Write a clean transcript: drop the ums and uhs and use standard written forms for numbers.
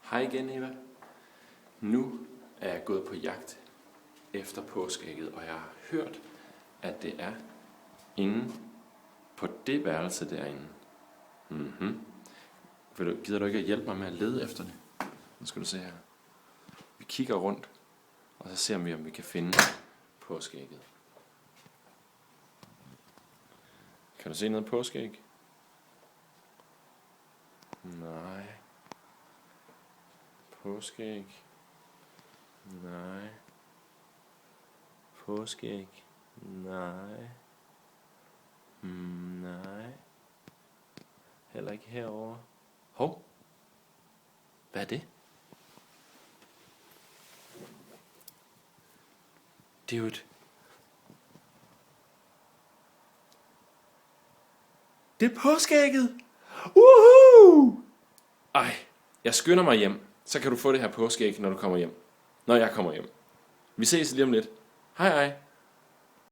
Hej igen, Eva. Nu er jeg gået på jagt efter påskeægget, og jeg har hørt, at det er inde på det værelse derinde. Gider du ikke at hjælpe mig med at lede efter det? Nu skal du se her. Vi kigger rundt, og så ser vi, om vi kan finde påskeægget. Kan du se noget påskeæg? Nej. Påskeæg. Nej. Påskeæg. Nej. Nej. Heller ikke herovre. Hov. Hvad er det? Det er jo et... Det er påskeægget! Woohoo! Ej, jeg skynder mig hjem. Så kan du få det her påskeæg, når du kommer hjem. Når jeg kommer hjem. Vi ses lige om lidt. Hej hej.